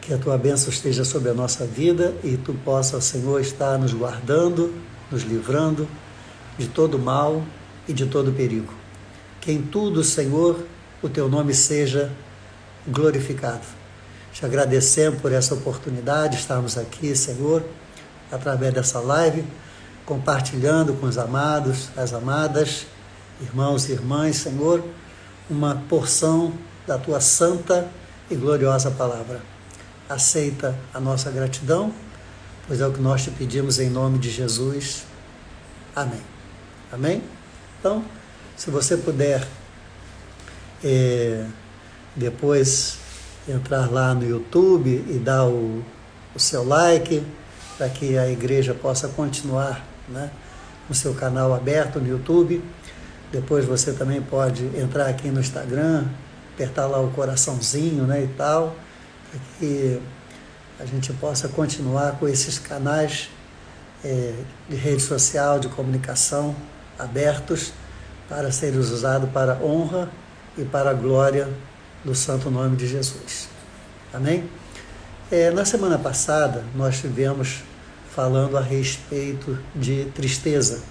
Que a tua bênção esteja sobre a nossa vida e tu possa, Senhor, estar nos guardando, nos livrando de todo mal e de todo perigo. Que em tudo, Senhor, o teu nome seja glorificado. Te agradecemos por essa oportunidade de estarmos aqui, Senhor, através dessa live, compartilhando com os amados, as amadas, irmãos e irmãs, Senhor, uma porção da tua santa e gloriosa palavra. Aceita a nossa gratidão, pois é o que nós te pedimos em nome de Jesus. Amém. Amém? Então, se você puder depois entrar lá no YouTube e dar o seu like, para que a igreja possa continuar, né, com o seu canal aberto no YouTube. Depois você também pode entrar aqui no Instagram, apertar lá o coraçãozinho, né, e tal, para que a gente possa continuar com esses canais de rede social, de comunicação abertos para serem usados para a honra e para a glória do santo nome de Jesus. Amém? Na semana passada nós estivemos falando a respeito de tristeza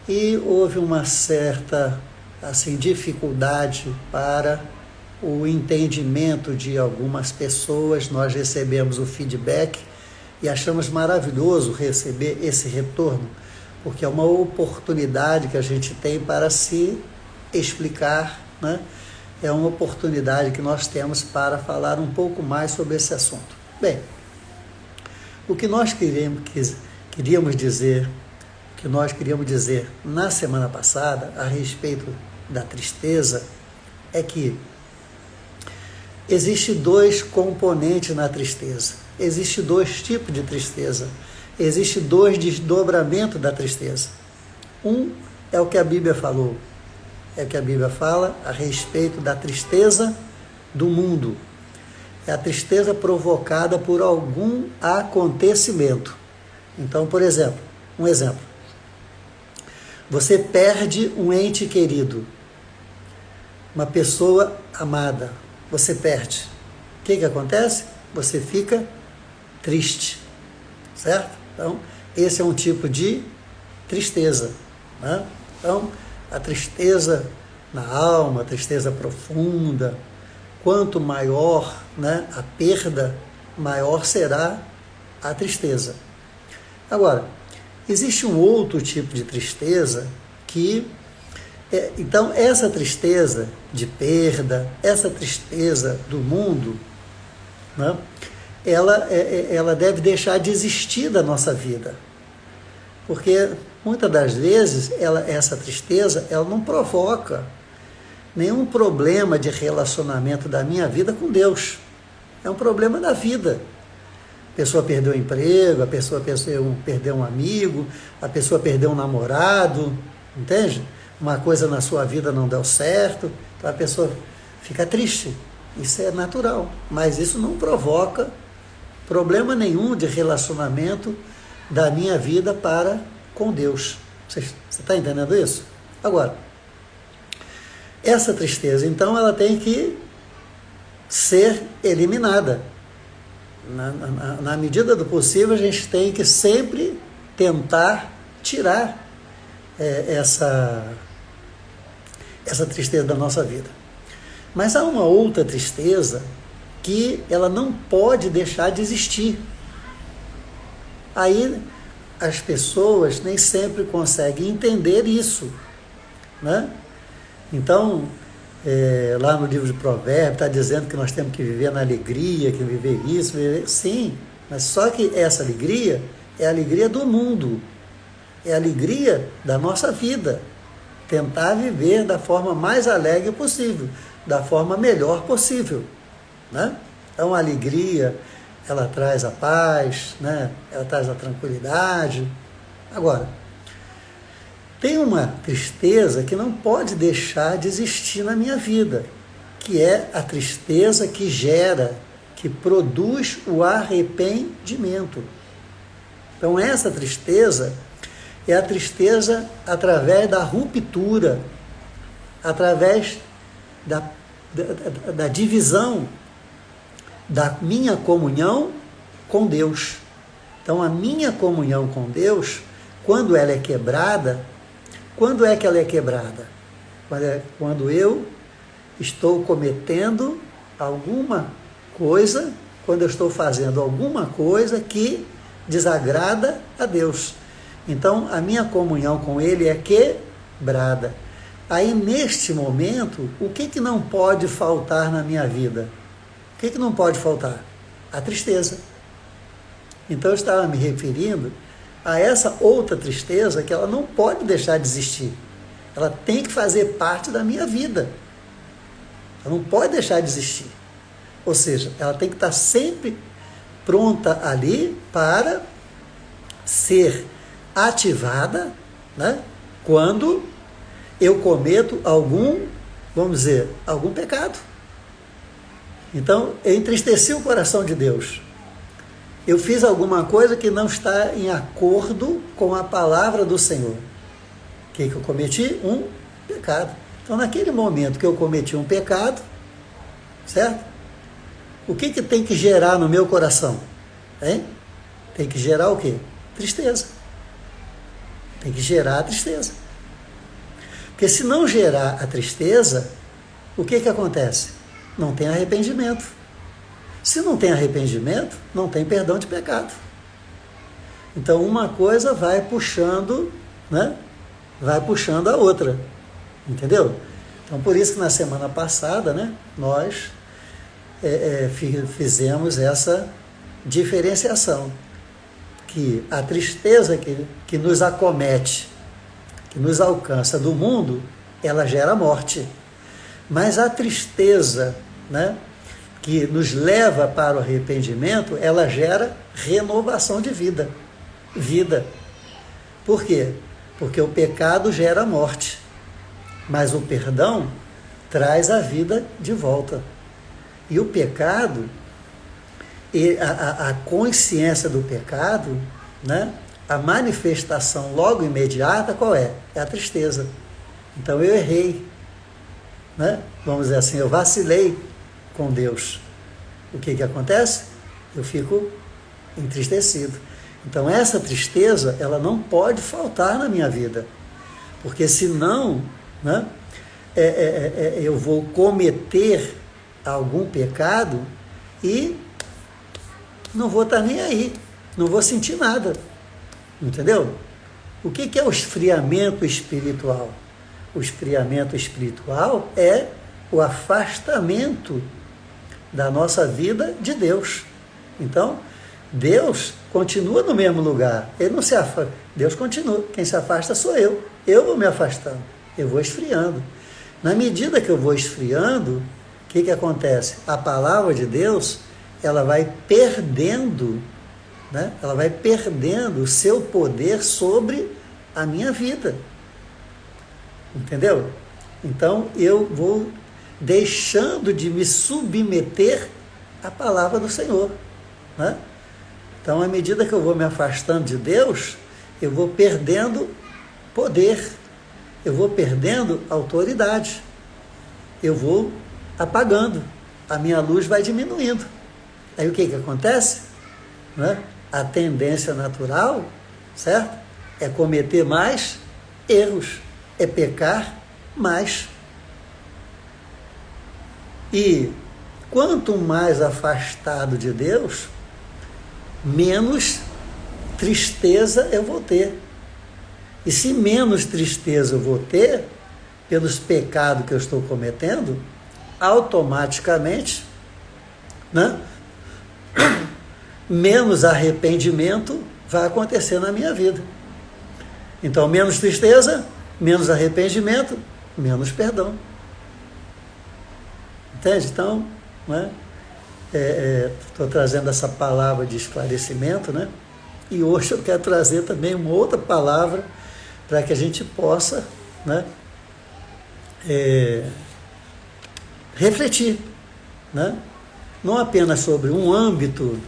e houve uma certa dificuldade para o entendimento de algumas pessoas. Nós recebemos o feedback e achamos maravilhoso receber esse retorno, porque é uma oportunidade que a gente tem para se explicar, né? É uma oportunidade que nós temos para falar um pouco mais sobre esse assunto. Bem, o que nós queríamos dizer na semana passada a respeito da tristeza é que existe dois componentes na tristeza, existe dois tipos de tristeza, existe dois desdobramentos da tristeza. Um é o que a Bíblia falou, é o que a Bíblia fala a respeito da tristeza do mundo. É a tristeza provocada por algum acontecimento. Então, por exemplo, você perde um ente querido, uma pessoa amada, você perde. O que acontece? Você fica triste, certo? Então, esse é um tipo de tristeza, né? Então, a tristeza na alma, a tristeza profunda, quanto maior, né, a perda, maior será a tristeza. Agora, existe um outro tipo de tristeza que então essa tristeza de perda, essa tristeza do mundo, né, ela deve deixar de existir da nossa vida, porque muitas das vezes essa tristeza ela não provoca nenhum problema de relacionamento da minha vida com Deus. É um problema da vida. A pessoa perdeu o emprego, a pessoa perdeu um amigo, a pessoa perdeu um namorado, entende? Uma coisa na sua vida não deu certo, então a pessoa fica triste. Isso é natural, mas isso não provoca problema nenhum de relacionamento da minha vida para com Deus. Você está entendendo isso? Agora, essa tristeza, então, ela tem que ser eliminada. Na medida do possível, a gente tem que sempre tentar tirar essa tristeza da nossa vida. Mas há uma outra tristeza que ela não pode deixar de existir. Aí as pessoas nem sempre conseguem entender isso, né? Então, lá no livro de Provérbios está dizendo que nós temos que viver na alegria, que viver isso, sim, mas só que essa alegria é a alegria do mundo, é a alegria da nossa vida, tentar viver da forma mais alegre possível, da forma melhor possível, né? Então a alegria, ela traz a paz, né? Ela traz a tranquilidade. Agora, tem uma tristeza que não pode deixar de existir na minha vida, que é a tristeza que gera, que produz o arrependimento. Então essa tristeza é a tristeza através da ruptura, através da divisão da minha comunhão com Deus. Então, a minha comunhão com Deus, quando ela é quebrada, quando é que ela é quebrada? Quando eu estou cometendo alguma coisa, quando eu estou fazendo alguma coisa que desagrada a Deus. Então, a minha comunhão com Ele é quebrada. Aí, neste momento, o que não pode faltar na minha vida? O que não pode faltar? A tristeza. Então, eu estava me referindo a essa outra tristeza que ela não pode deixar de existir. Ela tem que fazer parte da minha vida. Ela não pode deixar de existir. Ou seja, ela tem que estar sempre pronta ali para ser ativada, né, quando eu cometo algum, vamos dizer, algum pecado. Então, eu entristeci o coração de Deus. Eu fiz alguma coisa que não está em acordo com a palavra do Senhor. O que eu cometi? Um pecado. Então, naquele momento que eu cometi um pecado, certo? O que tem que gerar no meu coração? Hein? Tem que gerar o quê? Tristeza. Tem que gerar a tristeza. Porque se não gerar a tristeza, o que acontece? Não tem arrependimento. Se não tem arrependimento, não tem perdão de pecado. Então, uma coisa vai puxando, né? Vai puxando a outra. Entendeu? Então, por isso que na semana passada, né, nós fizemos essa diferenciação. Que a tristeza que nos acomete, que nos alcança do mundo, ela gera morte. Mas a tristeza, né, que nos leva para o arrependimento, ela gera renovação de vida. Vida. Por quê? Porque o pecado gera morte, mas o perdão traz a vida de volta. E o pecado, a consciência do pecado, né, a manifestação logo imediata, qual é? É a tristeza. Então eu errei, né? Vamos dizer assim, eu vacilei com Deus. O que acontece? Eu fico entristecido. Então essa tristeza, ela não pode faltar na minha vida, porque senão, né, eu vou cometer algum pecado e não vou estar nem aí, não vou sentir nada, entendeu? O que é o esfriamento espiritual? O esfriamento espiritual é o afastamento da nossa vida de Deus. Então, Deus continua no mesmo lugar, Ele não se afasta, Deus continua, quem se afasta sou eu vou me afastando, eu vou esfriando. Na medida que eu vou esfriando, o que acontece? A palavra de Deus, ela vai perdendo, né? Ela vai perdendo o seu poder sobre a minha vida. Entendeu? Então, eu vou deixando de me submeter à palavra do Senhor, né? Então, à medida que eu vou me afastando de Deus, eu vou perdendo poder, eu vou perdendo autoridade, eu vou apagando, a minha luz vai diminuindo. Aí o que acontece? Né? A tendência natural, certo? É cometer mais erros, é pecar mais. E quanto mais afastado de Deus, menos tristeza eu vou ter. E se menos tristeza eu vou ter, pelos pecados que eu estou cometendo, automaticamente, né, menos arrependimento vai acontecer na minha vida. Então, menos tristeza, menos arrependimento, menos perdão. Entende? Então, né, estou trazendo essa palavra de esclarecimento, né? E hoje eu quero trazer também uma outra palavra para que a gente possa, né, refletir, né? Não apenas sobre um âmbito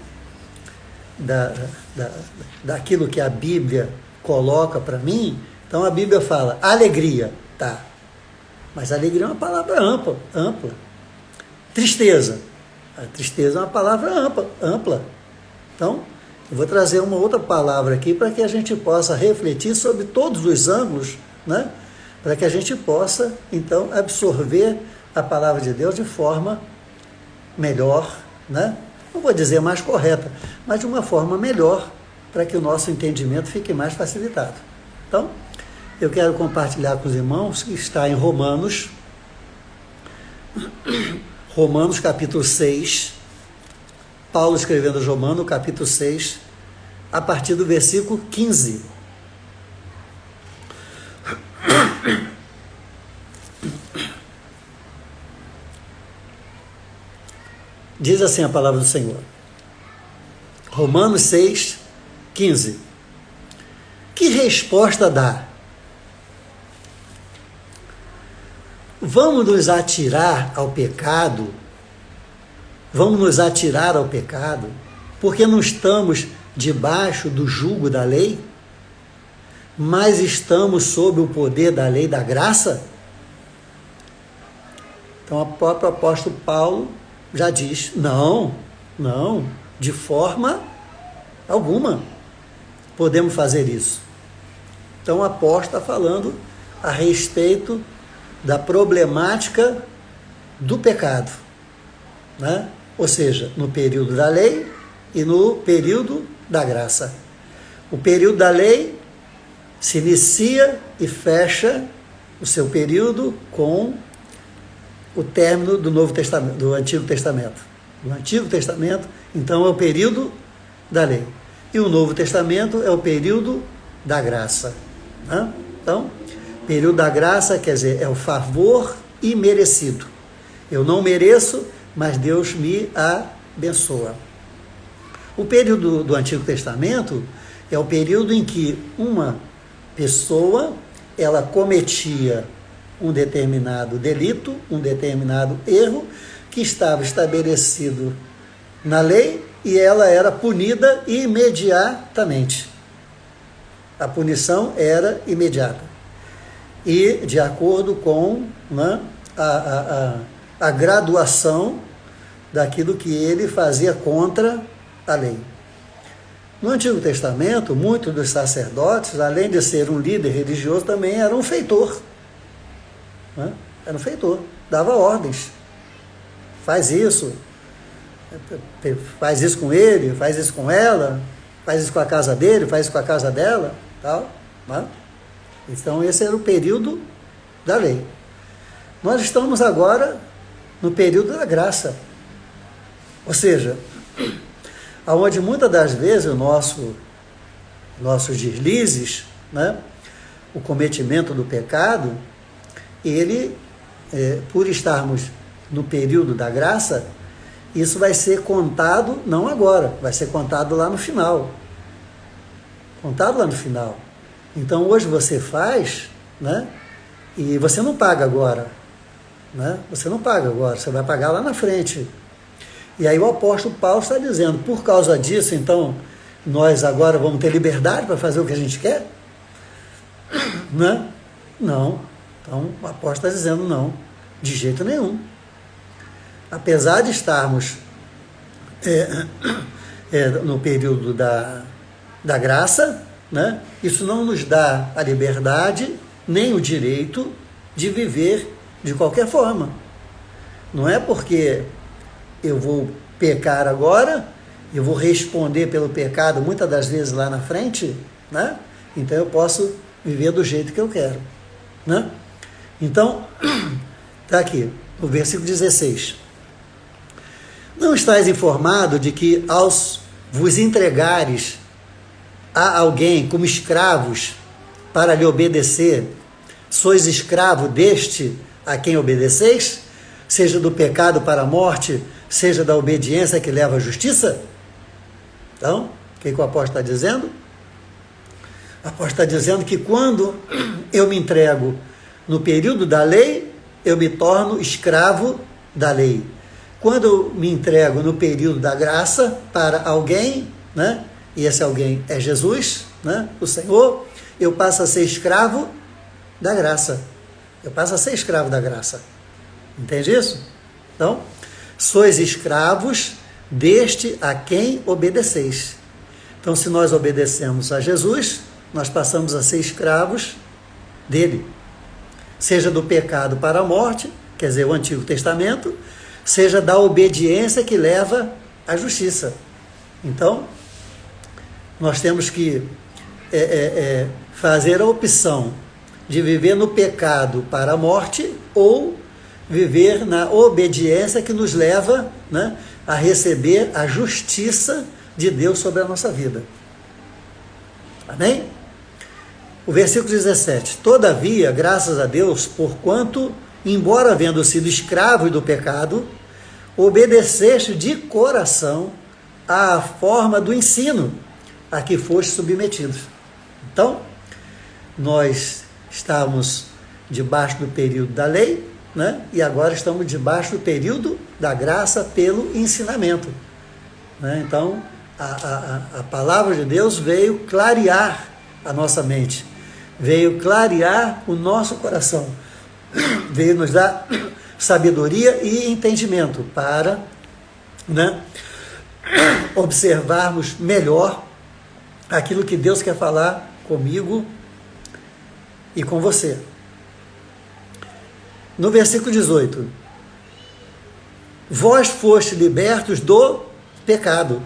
daquilo que a Bíblia coloca para mim. Então a Bíblia fala alegria, tá? Mas alegria é uma palavra ampla. Tristeza, A tristeza é uma palavra ampla. Então, eu vou trazer uma outra palavra aqui para que a gente possa refletir sobre todos os ângulos, né? Para que a gente possa, então, absorver a palavra de Deus de forma melhor, né? Não vou dizer mais correta, mas de uma forma melhor, para que o nosso entendimento fique mais facilitado. Então, eu quero compartilhar com os irmãos que está em Romanos capítulo 6, Paulo escrevendo aos Romanos, capítulo 6, a partir do versículo 15. Diz assim a palavra do Senhor. Romanos 6, 15. Que resposta dá? Vamos nos atirar ao pecado? Vamos nos atirar ao pecado porque não estamos debaixo do jugo da lei, mas estamos sob o poder da lei da graça? Então, o próprio apóstolo Paulo já diz, não, de forma alguma podemos fazer isso. Então, o apóstolo está falando a respeito da problemática do pecado, né? Ou seja, no período da lei e no período da graça. O período da lei se inicia e fecha o seu período com o término do Novo Testamento, do Antigo Testamento. O Antigo Testamento, então, é o período da lei. E o Novo Testamento é o período da graça, né? Então, período da graça, quer dizer, é o favor imerecido. Eu não mereço, mas Deus me abençoa. O período do Antigo Testamento é o período em que uma pessoa, ela cometia um determinado delito, um determinado erro, que estava estabelecido na lei, e ela era punida imediatamente. A punição era imediata. E de acordo com, né, a graduação daquilo que ele fazia contra a lei. No Antigo Testamento, muitos dos sacerdotes, além de ser um líder religioso, também era um feitor. Né? Era um feitor, dava ordens. Faz isso com ele, faz isso com ela, faz isso com a casa dele, faz isso com a casa dela, tal, né? Então, esse era o período da lei. Nós estamos agora no período da graça. Ou seja, onde muitas das vezes nossos deslizes, né, o cometimento do pecado, ele, por estarmos no período da graça, isso vai ser contado, não agora, vai ser contado lá no final. Contado lá no final. Então, hoje você faz, né, e você não paga agora. Né? Você não paga agora, você vai pagar lá na frente. E aí o apóstolo Paulo está dizendo, por causa disso, então, nós agora vamos ter liberdade para fazer o que a gente quer? Né? Não. Então, o apóstolo está dizendo não, de jeito nenhum. Apesar de estarmos no período da graça, né? Isso não nos dá a liberdade, nem o direito de viver de qualquer forma. Não é porque eu vou pecar agora, eu vou responder pelo pecado muitas das vezes lá na frente, né? Então eu posso viver do jeito que eu quero, né? Então, está aqui, no versículo 16. Não estáis informado de que aos vos entregares a alguém como escravos para lhe obedecer, sois escravo deste a quem obedeceis, seja do pecado para a morte, seja da obediência que leva à justiça? Então, o que o apóstolo está dizendo? O apóstolo está dizendo que quando eu me entrego no período da lei, eu me torno escravo da lei. Quando eu me entrego no período da graça para alguém, né, e esse alguém é Jesus, né, o Senhor, eu passo a ser escravo da graça. Eu passo a ser escravo da graça. Entende isso? Então, sois escravos deste a quem obedeceis. Então, se nós obedecemos a Jesus, nós passamos a ser escravos dele. Seja do pecado para a morte, quer dizer, o Antigo Testamento, seja da obediência que leva à justiça. Então, nós temos que fazer a opção de viver no pecado para a morte ou viver na obediência que nos leva, né, a receber a justiça de Deus sobre a nossa vida. Amém? O versículo 17. Todavia, graças a Deus, porquanto, embora havendo sido escravos do pecado, obedeceste de coração à forma do ensino a que foste submetidos. Então, nós estávamos debaixo do período da lei, né? E agora estamos debaixo do período da graça pelo ensinamento, né? Então, a palavra de Deus veio clarear a nossa mente, veio clarear o nosso coração, veio nos dar sabedoria e entendimento para, né, observarmos melhor aquilo que Deus quer falar comigo e com você. No versículo 18, vós foste libertos do pecado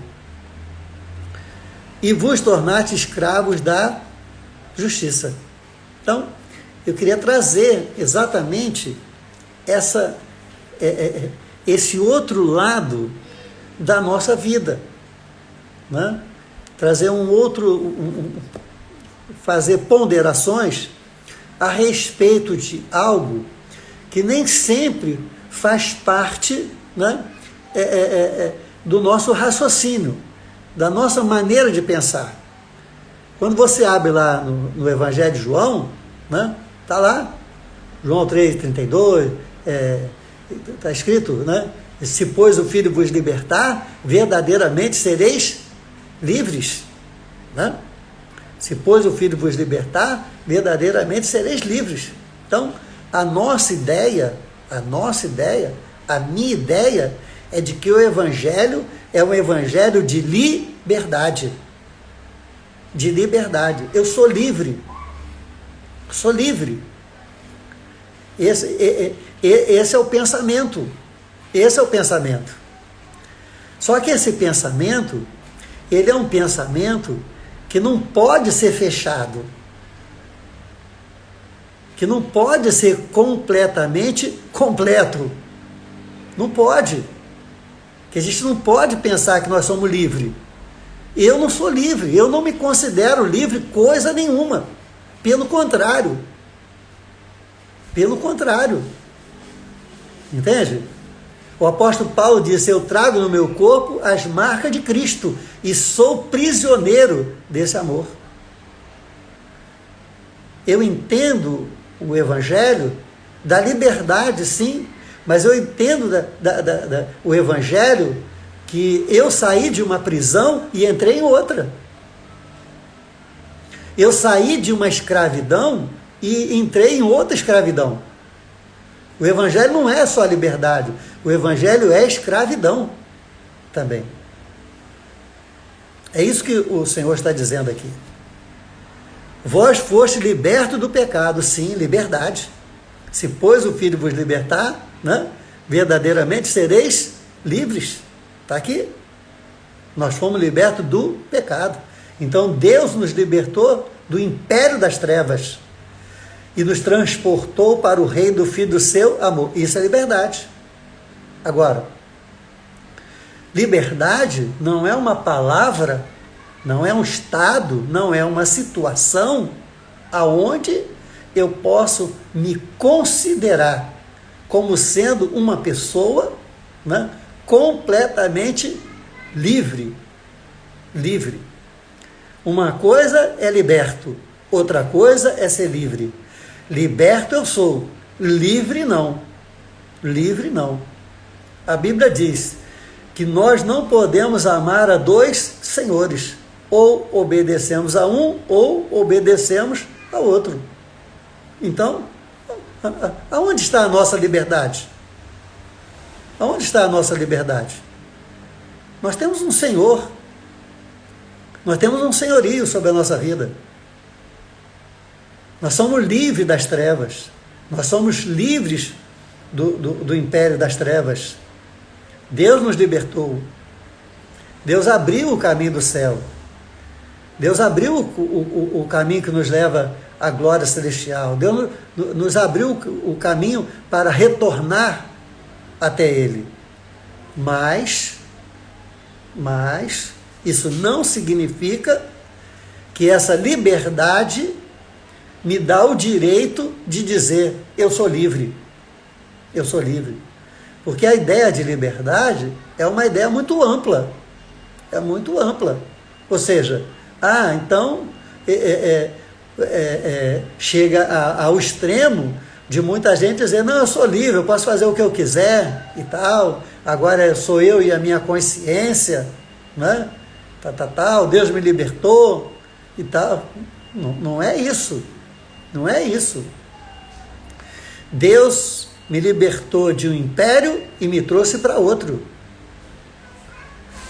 e vos tornaste escravos da justiça. Então, eu queria trazer exatamente esse outro lado da nossa vida, né? Trazer fazer ponderações a respeito de algo que nem sempre faz parte, né, do nosso raciocínio, da nossa maneira de pensar. Quando você abre lá no Evangelho de João, né, está lá, João 3,32, está escrito, né, se pois o Filho vos libertar, verdadeiramente sereis livres, né? Se pois o Filho vos libertar, verdadeiramente sereis livres. Então, a minha ideia é de que o Evangelho é um Evangelho de liberdade. De liberdade. Eu sou livre. Sou livre. Esse é o pensamento. Esse é o pensamento. Só que esse pensamento, ele é um pensamento que não pode ser fechado, que não pode ser completamente completo. Não pode. Que a gente não pode pensar que nós somos livres. Eu não sou livre, eu não me considero livre coisa nenhuma. Pelo contrário. Pelo contrário. Entende? O apóstolo Paulo disse, eu trago no meu corpo as marcas de Cristo e sou prisioneiro desse amor. Eu entendo o Evangelho da liberdade, sim, mas eu entendo o Evangelho que eu saí de uma prisão e entrei em outra. Eu saí de uma escravidão e entrei em outra escravidão. O Evangelho não é só liberdade, o Evangelho é escravidão também. É isso que o Senhor está dizendo aqui. Vós foste libertos do pecado, sim, liberdade. Se pois o Filho vos libertar, né, verdadeiramente sereis livres. Está aqui. Nós fomos libertos do pecado. Então Deus nos libertou do império das trevas e nos transportou para o reino do Filho do seu amor. Isso é liberdade. Agora, liberdade não é uma palavra, não é um estado, não é uma situação aonde eu posso me considerar como sendo uma pessoa, né, completamente livre. Livre. Uma coisa é liberto, outra coisa é ser livre. Liberto eu sou, livre não. Livre não. A Bíblia diz que nós não podemos amar a dois senhores. Ou obedecemos a um, ou obedecemos a outro. Então, aonde está a nossa liberdade? Aonde está a nossa liberdade? Nós temos um Senhor. Nós temos um senhorio sobre a nossa vida. Nós somos livres das trevas. Nós somos livres do império das trevas. Deus nos libertou. Deus abriu o caminho do céu. Deus abriu o caminho que nos leva à glória celestial. Deus nos abriu o caminho para retornar até Ele. Mas isso não significa que essa liberdade me dá o direito de dizer, eu sou livre. Eu sou livre. Porque a ideia de liberdade é uma ideia muito ampla. É muito ampla. Ou seja, então chega ao extremo de muita gente dizer, não, eu sou livre, eu posso fazer o que eu quiser e tal, agora sou eu e a minha consciência, né? Deus me libertou e tal. Não é isso. Não é isso. Deus me libertou de um império e me trouxe para outro.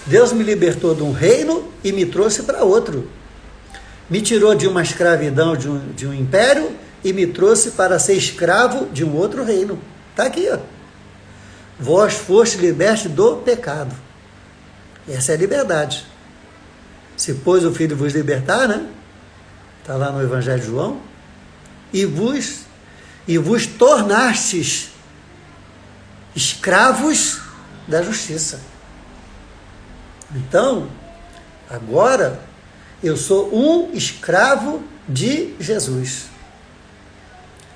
Deus me libertou de um reino e me trouxe para outro. Me tirou de uma escravidão de um império e me trouxe para ser escravo de um outro reino. Está aqui, ó. Vós foste libertos do pecado. Essa é a liberdade. Se, pois, o Filho vos libertar, né? Está lá no Evangelho de João. E vos tornastes escravos da justiça. Então, agora, eu sou um escravo de Jesus.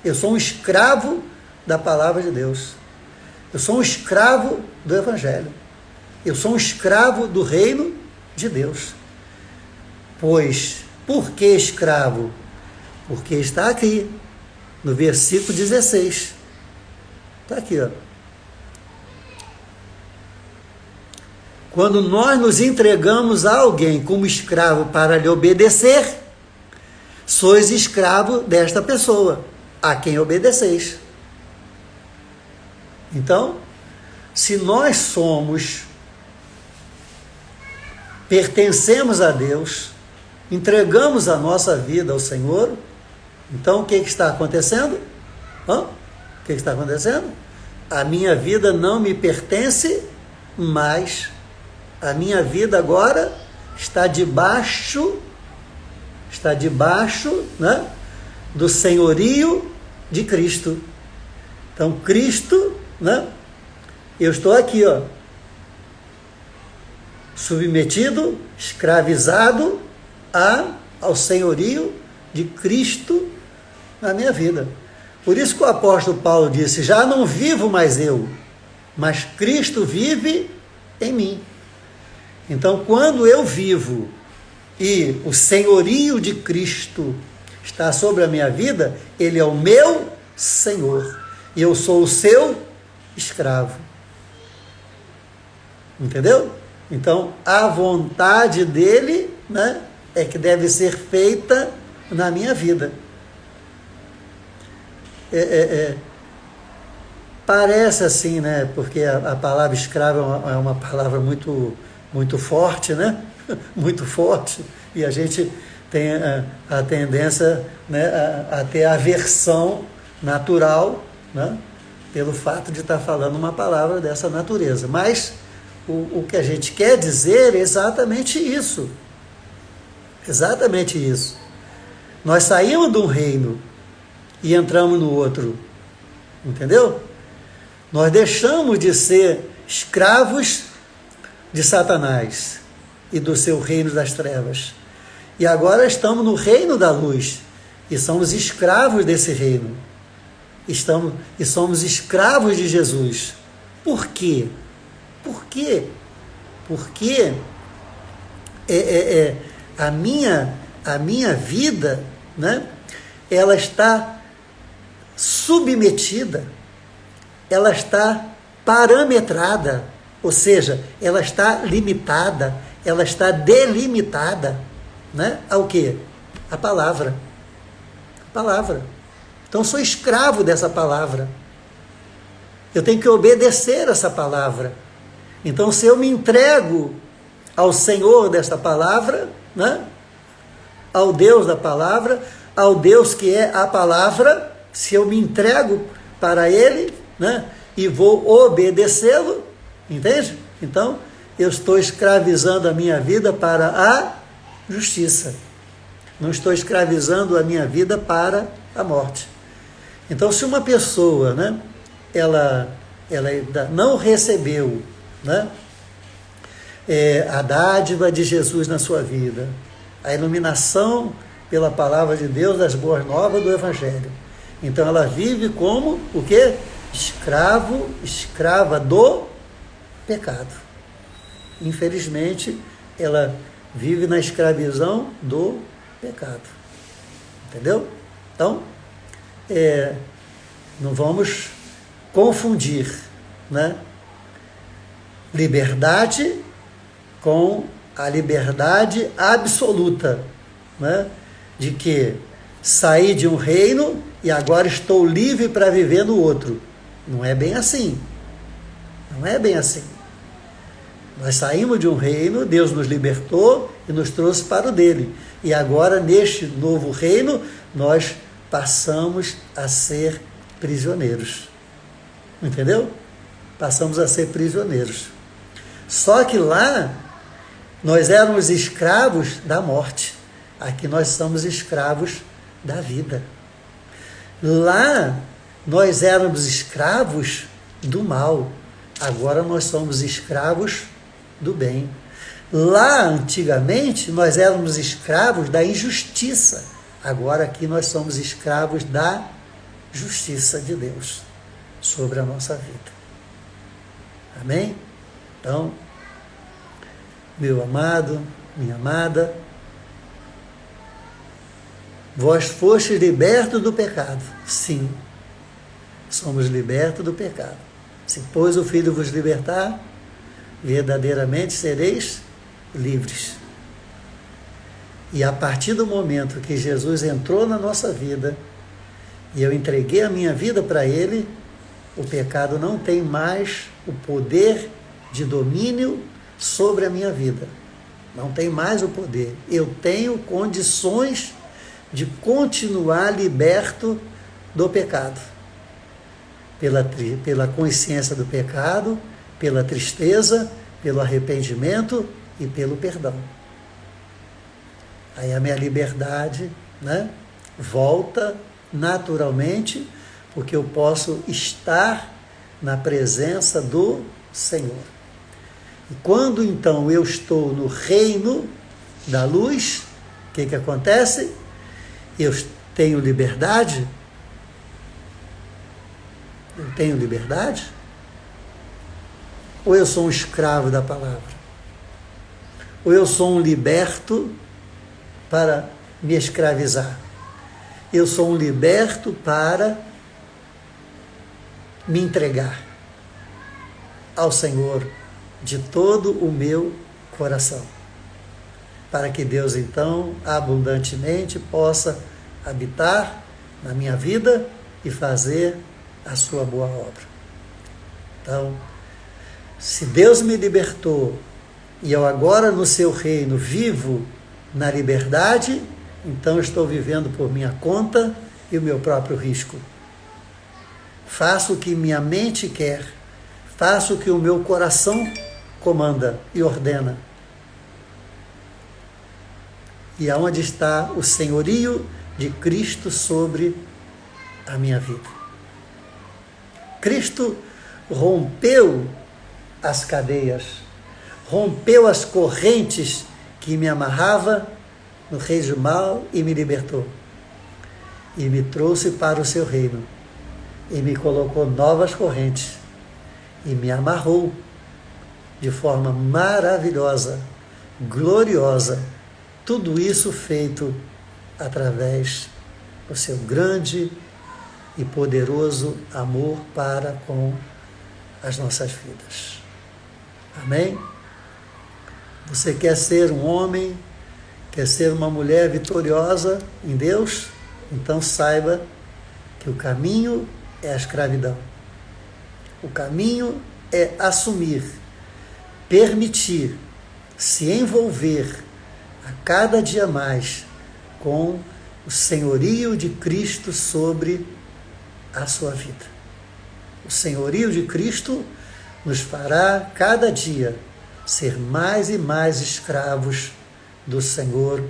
Eu sou um escravo da palavra de Deus. Eu sou um escravo do Evangelho. Eu sou um escravo do reino de Deus. Pois, por que escravo? Porque está aqui, no versículo 16. Está aqui, ó. Quando nós nos entregamos a alguém como escravo para lhe obedecer, sois escravo desta pessoa, a quem obedeceis. Então, se nós pertencemos a Deus, entregamos a nossa vida ao Senhor, então o que está acontecendo? O que está acontecendo? A minha vida não me pertence mais. A minha vida agora está debaixo, né, do senhorio de Cristo. Então, Cristo, né, eu estou aqui, ó, submetido, escravizado ao senhorio de Cristo na minha vida. Por isso que o apóstolo Paulo disse, já não vivo mais eu, mas Cristo vive em mim. Então, quando eu vivo e o senhorio de Cristo está sobre a minha vida, Ele é o meu Senhor e eu sou o seu escravo. Entendeu? Então, a vontade dEle, né, é que deve ser feita na minha vida. Parece assim, né? Porque a palavra escravo é uma palavra muito forte, né? Muito forte, e a gente tem a tendência, né, a ter aversão natural, né, pelo fato de estar falando uma palavra dessa natureza. Mas o que a gente quer dizer é exatamente isso. Exatamente isso. Nós saímos de um reino e entramos no outro. Entendeu? Nós deixamos de ser escravos de Satanás e do seu reino das trevas. E agora estamos no reino da luz e somos escravos desse reino. E somos escravos de Jesus. Por quê? Por quê? Porque a minha vida, né, ela está submetida, ela está parametrada, ou seja, ela está limitada, ela está delimitada, né, ao quê? A palavra. A palavra. Então, sou escravo dessa palavra. Eu tenho que obedecer essa palavra. Então, se eu me entrego ao Senhor desta palavra, né? Ao Deus da palavra, ao Deus que é a palavra, se eu me entrego para Ele, né? E vou obedecê-lo, entende? Então, eu estou escravizando a minha vida para a justiça. Não estou escravizando a minha vida para a morte. Então, se uma pessoa, né, ela ainda não recebeu, né, a dádiva de Jesus na sua vida, a iluminação pela palavra de Deus, das boas novas do Evangelho. Então, ela vive como o quê? Escrava do pecado. Infelizmente, ela vive na escravidão do pecado. Entendeu? Então, não vamos confundir, né, liberdade com a liberdade absoluta, né, de que saí de um reino e agora estou livre para viver no outro. Não é bem assim. Não é bem assim. Nós saímos de um reino, Deus nos libertou e nos trouxe para o dele. E agora, neste novo reino, nós passamos a ser prisioneiros. Entendeu? Passamos a ser prisioneiros. Só que lá, nós éramos escravos da morte. Aqui nós somos escravos da vida. Lá, nós éramos escravos do mal. Agora nós somos escravos do bem. Lá, antigamente, nós éramos escravos da injustiça. Agora aqui nós somos escravos da justiça de Deus sobre a nossa vida. Amém? Então, meu amado, minha amada, vós fostes libertos do pecado. Sim, somos libertos do pecado. Se, pois, o Filho vos libertar, verdadeiramente sereis livres. E a partir do momento que Jesus entrou na nossa vida, e eu entreguei a minha vida para Ele, o pecado não tem mais o poder de domínio sobre a minha vida. Não tem mais o poder. Eu tenho condições de continuar liberto do pecado. Pela consciência do pecado, pela tristeza, pelo arrependimento e pelo perdão. Aí a minha liberdade, né, volta naturalmente, porque eu posso estar na presença do Senhor. E quando então eu estou no reino da luz, o que acontece? Eu tenho liberdade? Eu tenho liberdade? Ou eu sou um escravo da palavra? Ou eu sou um liberto para me escravizar? Eu sou um liberto para me entregar ao Senhor de todo o meu coração, para que Deus então abundantemente possa habitar na minha vida e fazer a sua boa obra. Então, se Deus me libertou e eu agora no seu reino vivo na liberdade, então estou vivendo por minha conta e o meu próprio risco. Faço o que minha mente quer, faço o que o meu coração comanda e ordena. E aonde está o senhorio de Cristo sobre a minha vida? Cristo rompeu as cadeias, rompeu as correntes que me amarrava no reino do mal e me libertou. E me trouxe para o seu reino. E me colocou novas correntes. E me amarrou de forma maravilhosa, gloriosa. Tudo isso feito através do seu grande e poderoso amor para com as nossas vidas. Amém? Você quer ser um homem, quer ser uma mulher vitoriosa em Deus? Então saiba que o caminho é a escravidão. O caminho é assumir, permitir, se envolver a cada dia mais com o senhorio de Cristo sobre a sua vida. O senhorio de Cristo nos fará cada dia ser mais e mais escravos do Senhor.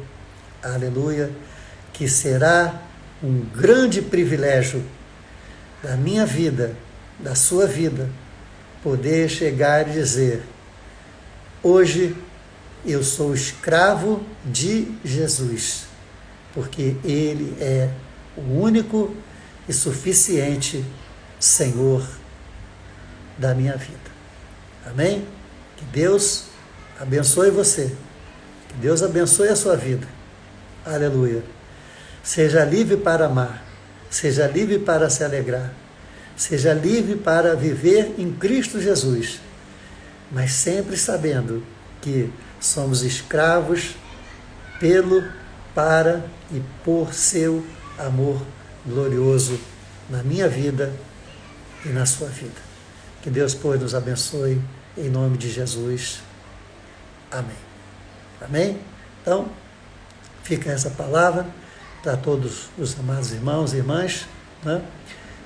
Aleluia! Que será um grande privilégio da minha vida, da sua vida, poder chegar e dizer: hoje eu sou escravo de Jesus, porque Ele é o único e suficiente Senhor da minha vida. Amém? Que Deus abençoe você. Que Deus abençoe a sua vida. Aleluia. Seja livre para amar. Seja livre para se alegrar. Seja livre para viver em Cristo Jesus. Mas sempre sabendo que somos escravos pelo, para e por seu amor glorioso na minha vida e na sua vida. Que Deus, pois, nos abençoe em nome de Jesus. Amém. Amém? Então, fica essa palavra para todos os amados irmãos e irmãs, né?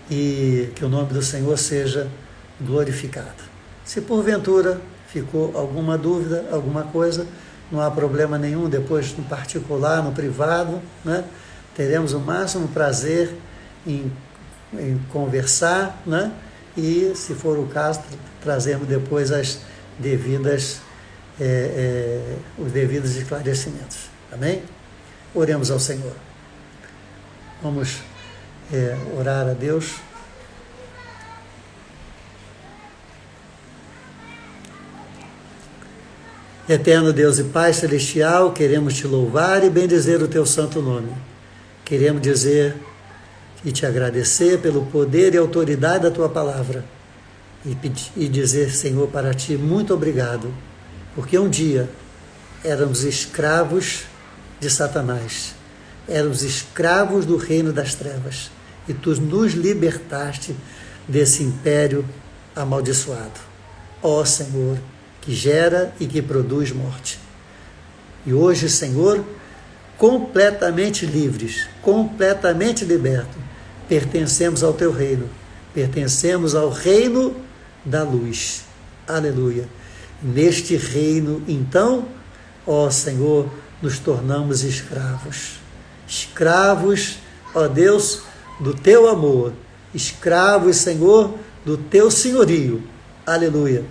E que o nome do Senhor seja glorificado. Se porventura ficou alguma dúvida, alguma coisa, não há problema nenhum, depois no particular, no privado, né? Teremos o máximo prazer em conversar, né? E, se for o caso, trazemos depois as devidas, os devidos esclarecimentos. Amém? Oremos ao Senhor. Vamos orar a Deus. Eterno Deus e Pai Celestial, queremos te louvar e bendizer o teu santo nome. Queremos dizer e te agradecer pelo poder e autoridade da tua palavra. E dizer, Senhor, para ti, muito obrigado, porque um dia éramos escravos de Satanás, éramos escravos do reino das trevas, e tu nos libertaste desse império amaldiçoado. Ó Senhor, que gera e que produz morte. E hoje, Senhor, completamente livres, completamente libertos, pertencemos ao teu reino, pertencemos ao reino da luz. Aleluia. Neste reino, então, ó Senhor, nos tornamos escravos. Escravos, ó Deus, do teu amor. Escravos, Senhor, do teu senhorio. Aleluia.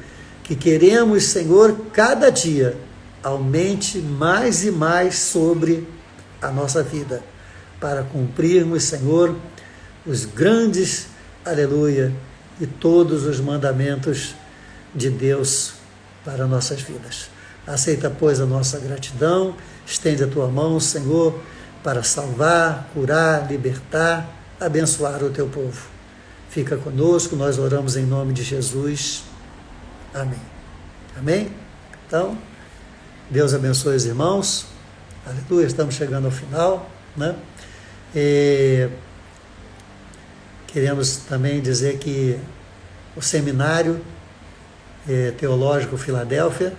Que queremos, Senhor, cada dia aumente mais e mais sobre a nossa vida, para cumprirmos, Senhor, os grandes, aleluia, e todos os mandamentos de Deus para nossas vidas. Aceita, pois, a nossa gratidão, estende a tua mão, Senhor, para salvar, curar, libertar, abençoar o teu povo. Fica conosco, nós oramos em nome de Jesus. Amém. Amém? Então, Deus abençoe os irmãos. Aleluia, estamos chegando ao final, né? Queremos também dizer que o Seminário Teológico Filadélfia,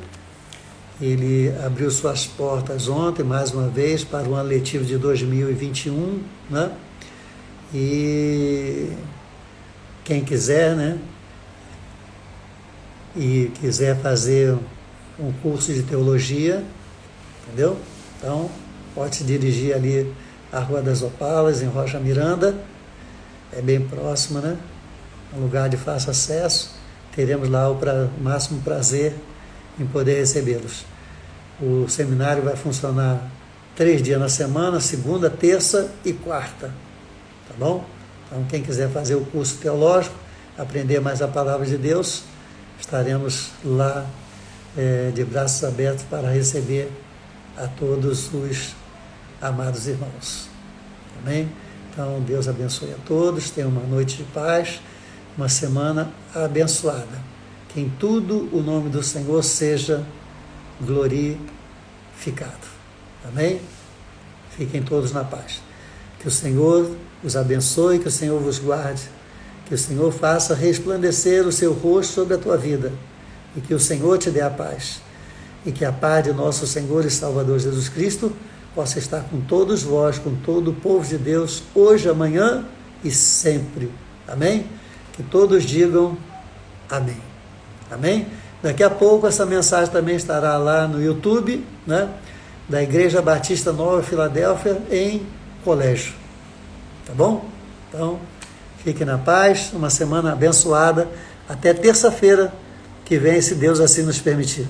ele abriu suas portas ontem, mais uma vez, para o ano letivo de 2021, né? E quem quiser, né? E quiser fazer um curso de teologia, entendeu? Então, pode se dirigir ali à Rua das Opalas, em Rocha Miranda, é bem próximo, né? Um lugar de fácil acesso. Teremos lá o máximo prazer em poder recebê-los. O seminário vai funcionar 3 dias na semana, segunda, terça e quarta, tá bom? Então, quem quiser fazer o curso teológico, aprender mais a palavra de Deus, estaremos lá de braços abertos para receber a todos os amados irmãos. Amém? Então, Deus abençoe a todos, tenham uma noite de paz, uma semana abençoada. Que em tudo o nome do Senhor seja glorificado. Amém? Fiquem todos na paz. Que o Senhor os abençoe, que o Senhor vos guarde, Que o Senhor faça resplandecer o seu rosto sobre a tua vida e que o Senhor te dê a paz. E que a paz de nosso Senhor e Salvador Jesus Cristo possa estar com todos vós, com todo o povo de Deus, hoje, amanhã e sempre. Amém? Que todos digam amém. Amém? Daqui a pouco essa mensagem também estará lá no YouTube, né, da Igreja Batista Nova Filadélfia, em colégio. Tá bom? Então, fiquem na paz, uma semana abençoada. Até terça-feira que vem, se Deus assim nos permitir.